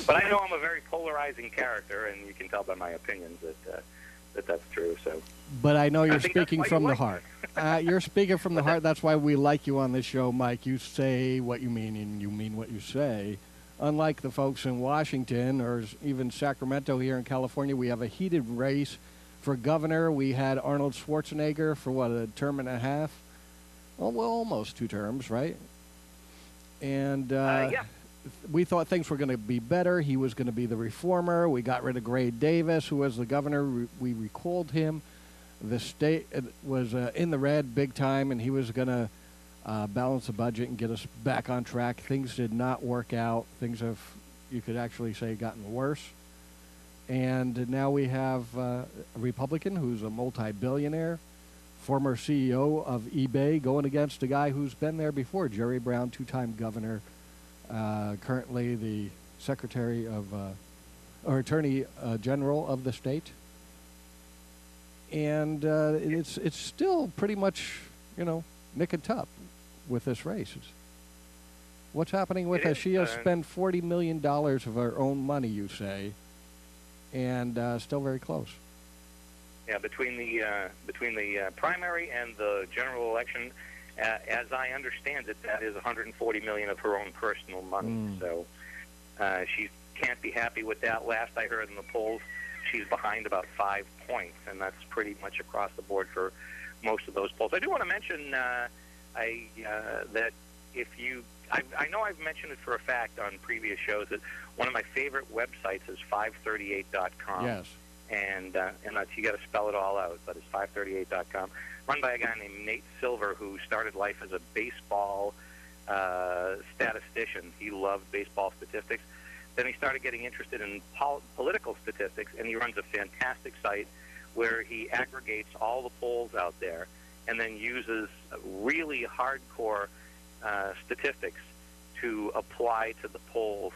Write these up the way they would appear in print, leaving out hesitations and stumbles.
But I know I'm a very polarizing character, and you can tell by my opinions that that's true. So. But I know you're speaking from the heart. You're speaking from the heart. That's why we like you on this show, Mike. You say what you mean, and you mean what you say. Unlike the folks in Washington or even Sacramento here in California, we have a heated race for governor. We had Arnold Schwarzenegger for, what, a term and a half? Oh, well, almost 2 terms, right? And yeah. we thought things were going to be better. He was going to be the reformer. We got rid of Gray Davis, who was the governor. We recalled him. The state was in the red big time, and he was going to balance the budget and get us back on track. Things did not work out. Things have, you could actually say, gotten worse. And now we have a Republican who's a multi-billionaire, former CEO of eBay, going against a guy who's been there before, Jerry Brown, 2-time governor, currently the Secretary of, or Attorney General of the state. And it's still pretty much, nick and tuck with this race. What's happening with us? She has spent $40 million of her own money, you say, and still very close. Yeah, between the primary and the general election, as I understand it, that is $140 million of her own personal money. So she can't be happy with that. Last I heard in the polls, she's behind about 5 points, and that's pretty much across the board for most of those polls. I do want to mention that if you, I know I've mentioned it for a fact on previous shows, that one of my favorite websites is 538.com. Yes. And that's, you got to spell it all out, but it's 538.com, run by a guy named Nate Silver, who started life as a baseball statistician. He loved baseball statistics. Then he started getting interested in political statistics, and he runs a fantastic site where he aggregates all the polls out there and then uses really hardcore statistics to apply to the polls.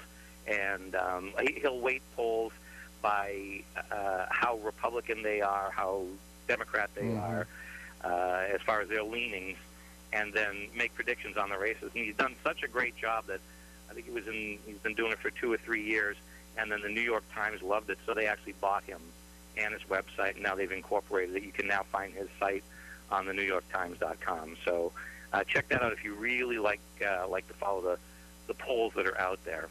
And he'll weight polls by how Republican they are, how Democrat they are, as far as their leanings, and then make predictions on the races. And he's done such a great job that I think he's been doing it for 2 or 3 years, and then the New York Times loved it, so they actually bought him and his website, and now they've incorporated it. You can now find his site on the NewYorkTimes.com. So check that out if you really like to follow the polls that are out there.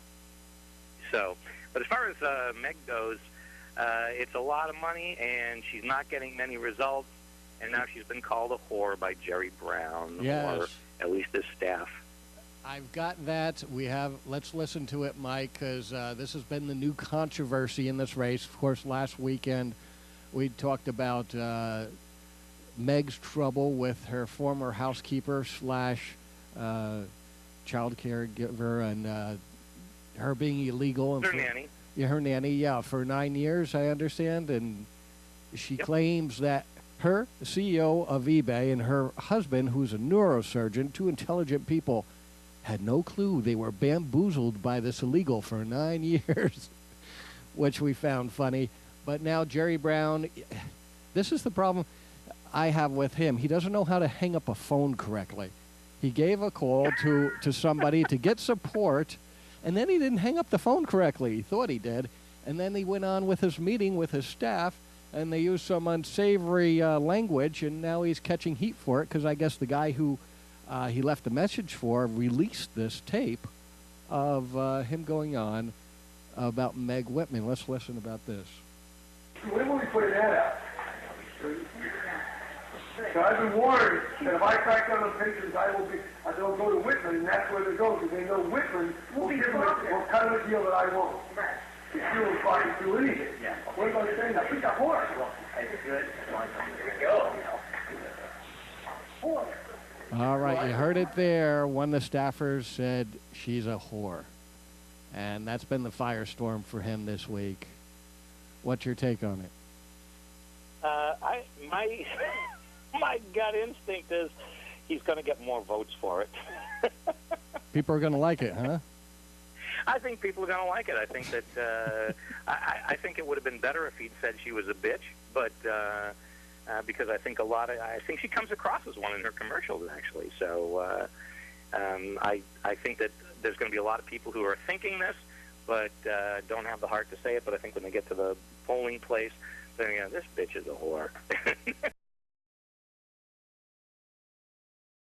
So, but as far as Meg goes, it's a lot of money, and she's not getting many results, and now she's been called a whore by Jerry Brown, or at least his staff. I've got that. Let's listen to it, Mike, because this has been the new controversy in this race. Of course, last weekend we talked about Meg's trouble with her former housekeeper / child care giver, and her being illegal. Her nanny. Yeah, her nanny, for 9 years, I understand. And she claims that her, the CEO of eBay, and her husband, who's a neurosurgeon, 2 intelligent people, had no clue they were bamboozled by this illegal for 9 years, which we found funny. But now Jerry Brown, this is the problem I have with him. He doesn't know how to hang up a phone correctly. He gave a call to somebody to get support, and then he didn't hang up the phone correctly. He thought he did. And then he went on with his meeting with his staff, and they used some unsavory language, and now he's catching heat for it because I guess the guy who he left a message for released this tape of him going on about Meg Whitman. Let's listen about this. When will we put that out? So I've been warned that if I track down the pictures, they'll go to Whitman, and that's where they go, because they know Whitman will give them what kind of a deal that I want. If you will fucking do anything. Yeah. What about saying that? He's a horse. That's good. Here we go. Horse. All right, you heard it there. One of the staffers said she's a whore. And that's been the firestorm for him this week. What's your take on it? My gut instinct is he's going to get more votes for it. People are going to like it, huh? I think people are going to like it. I think that I think it would have been better if he'd said she was a bitch, but because I think I think she comes across as one in her commercials, actually. So I think that there's going to be a lot of people who are thinking this, but don't have the heart to say it. But I think when they get to the polling place, they're this bitch is a whore.